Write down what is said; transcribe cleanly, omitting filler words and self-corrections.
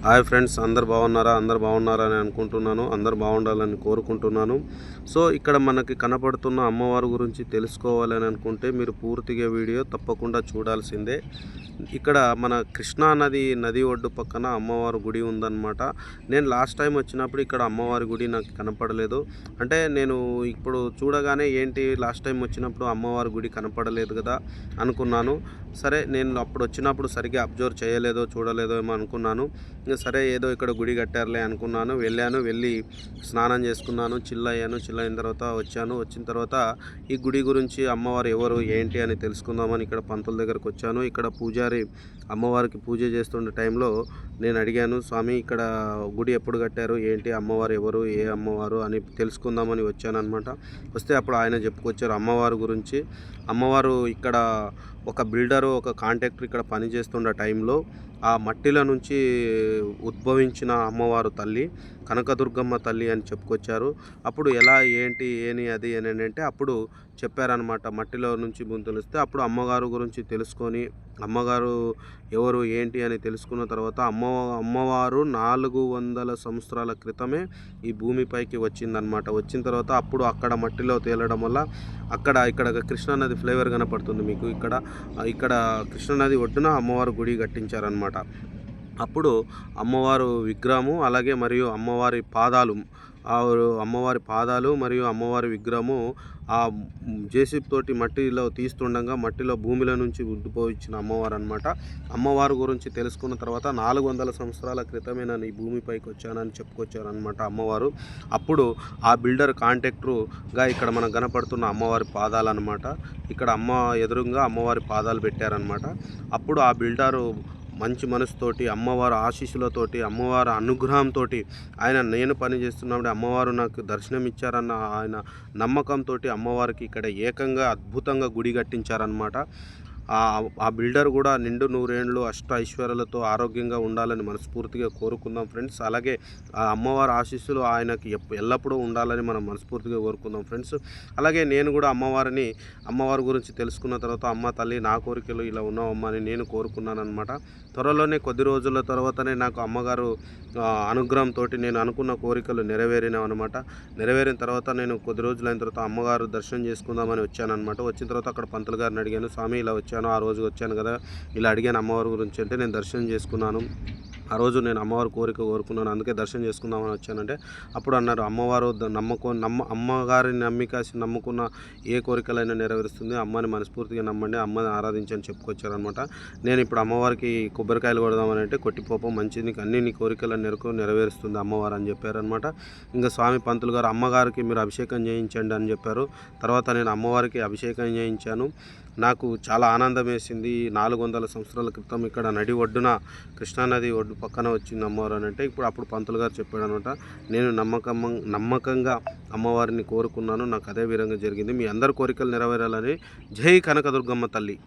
Hi friends, అందరు బాగున్నారా? అందరు బాగున్నారని అనుకుంటున్నాను. అందరు బాగుండాలని కోరుకుంటున్నాను. సో ఇక్కడ మనకి కనపడుతున్న అమ్మవారి గురించి తెలుసుకోవాలని అనుకుంటే మీరు పూర్తిగా వీడియో తప్పకుండా చూడాల్సిందే. ఇక్కడ మన కృష్ణా నది ఒడ్డు పక్కన అమ్మవారి గుడి ఉందన్నమాట. నేను లాస్ట్ టైం వచ్చినప్పుడు ఇక్కడ అమ్మవారి గుడి నాకు కనపడలేదు. అంటే నేను ఇప్పుడు చూడగానే ఏంటి లాస్ట్ టైం వచ్చినప్పుడు అమ్మవారి గుడి కనపడలేదు కదా అనుకున్నాను. సరే, నేను అప్పుడు వచ్చినప్పుడు సరిగ్గా అబ్జర్వ్ చేయలేదో చూడలేదో ఏమో అనుకున్నాను. సరే, ఏదో ఇక్కడ గుడి కట్టారులే అనుకున్నాను. వెళ్ళి స్నానం చేసుకున్నాను, చిల్ అయ్యాను. చిల్ అయిన తర్వాత వచ్చిన తర్వాత ఈ గుడి గురించి అమ్మవారు ఎవరు ఏంటి అని తెలుసుకుందామని ఇక్కడ పంతుల దగ్గరకు వచ్చాను. ఇక్కడ పూజారి అమ్మవారికి పూజ చేస్తున్న టైంలో నేను అడిగాను, స్వామి ఇక్కడ గుడి ఎప్పుడు కట్టారు, ఏంటి, అమ్మవారు ఎవరు, ఏ అమ్మవారు అని తెలుసుకుందామని వచ్చానమాట. వస్తే అప్పుడు ఆయన చెప్పుకొచ్చారు అమ్మవారి గురించి. అమ్మవారు ఇక్కడ ఒక బిల్డరు, ఒక కాంట్రాక్టర్ ఇక్కడ పనిచేస్తున్న టైంలో ఆ మట్టిల నుంచి ఉద్భవించిన అమ్మవారు తల్లి కనకదుర్గమ్మ తల్లి అని చెప్పుకొచ్చారు. అప్పుడు ఎలా ఏంటి అది అని అంటే అప్పుడు చెప్పారనమాట. మట్టిలో నుంచి తెలుస్తే అప్పుడు అమ్మగారు గురించి తెలుసుకొని అమ్మగారు ఎవరు ఏంటి అని తెలుసుకున్న తర్వాత అమ్మవారు 400 సంవత్సరాల క్రితమే ఈ భూమిపైకి వచ్చిందనమాట. వచ్చిన తర్వాత అప్పుడు అక్కడ మట్టిలో తేలడం వల్ల ఇక్కడ కృష్ణానది ఫ్లేవర్ కనపడుతుంది మీకు. ఇక్కడ కృష్ణానది ఒడ్డున అమ్మవారు గుడి కట్టించారనమాట. అప్పుడు అమ్మవారు విగ్రహము అలాగే మరియు అమ్మవారి పాదాలు మరియు అమ్మవారి విగ్రహము ఆ జేసీబీ తోటి మట్టిలో తీస్తుండగా మట్టిలో భూమిలో నుంచి ఉద్భవించిన అమ్మవారు అనమాట. అమ్మవారి గురించి తెలుసుకున్న తర్వాత 400 సంవత్సరాల క్రితమే నేను ఈ భూమిపైకి వచ్చానని చెప్పుకొచ్చారనమాట అమ్మవారు. అప్పుడు ఆ బిల్డర్ కాంట్రాక్టరుగా ఇక్కడ మనకు కనపడుతున్న అమ్మవారి పాదాలు అనమాట. ఇక్కడ ఎదురుగా అమ్మవారి పాదాలు పెట్టారనమాట. అప్పుడు ఆ బిల్డరు మంచి మనసుతోటి, అమ్మవారి ఆశీస్సులతోటి, అమ్మవారి అనుగ్రహంతో నేను పని చేస్తున్నప్పుడు అమ్మవారు నాకు దర్శనం ఇచ్చారన్న ఆయన నమ్మకంతో అమ్మవారికి ఇక్కడ ఏకంగా అద్భుతంగా గుడి కట్టించారనమాట. ఆ బిల్డర్ కూడా నిండు నూరేండ్లు అష్ట ఐశ్వర్యాలతో ఆరోగ్యంగా ఉండాలని మనస్ఫూర్తిగా కోరుకుందాం ఫ్రెండ్స్. అలాగే ఆ అమ్మవారి ఆశీస్సులు ఆయనకి ఎల్లప్పుడూ ఉండాలని మనం మనస్ఫూర్తిగా కోరుకుందాం ఫ్రెండ్స్. అలాగే నేను కూడా అమ్మవారి గురించి తెలుసుకున్న తర్వాత అమ్మ తల్లి నా కోరికలు ఇలా ఉన్నావమ్మా అని నేను కోరుకున్నాను అనమాట. త్వరలోనే కొద్ది రోజుల తర్వాతనే నాకు అమ్మగారు అనుగ్రహంతో నేను అనుకున్న కోరికలు నెరవేరినవన్నమాట. నెరవేరిన తర్వాత నేను కొద్ది రోజులైన తర్వాత అమ్మగారు దర్శనం చేసుకుందామని వచ్చానమాట. వచ్చిన తర్వాత అక్కడ పంతులు గారిని అడిగాను, స్వామి ఇలా వచ్చాను, ఆ రోజు వచ్చాను కదా, ఇలా అడిగాను అమ్మవారి గురించి అంటే నేను దర్శనం చేసుకున్నాను. ఆ రోజు నేను అమ్మవారి కోరిక కోరుకున్నాను, అందుకే దర్శనం చేసుకుందామని వచ్చానంటే అప్పుడు అన్నారు, అమ్మవారు అమ్మగారిని నమ్ముకున్న ఏ కోరికలైనా నెరవేరుస్తుంది, అమ్మని మనస్ఫూర్తిగా నమ్మండి, అమ్మని ఆరాధించని చెప్పుకొచ్చారనమాట. నేను ఇప్పుడు అమ్మవారికి కొబ్బరికాయలు కొడదామని అంటే కొట్టిపోపం మంచిది, అన్ని నీ కోరికలను నెరవేరుస్తుంది అమ్మవారు అని చెప్పారనమాట. ఇంకా స్వామి పంతులు గారు అమ్మగారికి మీరు అభిషేకం చేయించండి అని చెప్పారు. తర్వాత నేను అమ్మవారికి అభిషేకం చేయించాను. నాకు చాలా ఆనందం వేసింది. 400 సంవత్సరాల క్రితం ఇక్కడ నడి ఒడ్డున కృష్ణానది ఒడ్డు పక్కన వచ్చింది అమ్మవారు అని అంటే అప్పుడు పంతులు గారు చెప్పాడు అనమాట. నేను నమ్మకంగా అమ్మవారిని కోరుకున్నాను, నాకు అదే విధంగా జరిగింది. మీ అందరి కోరికలు నెరవేరాలని జై కనకదుర్గమ్మ తల్లి.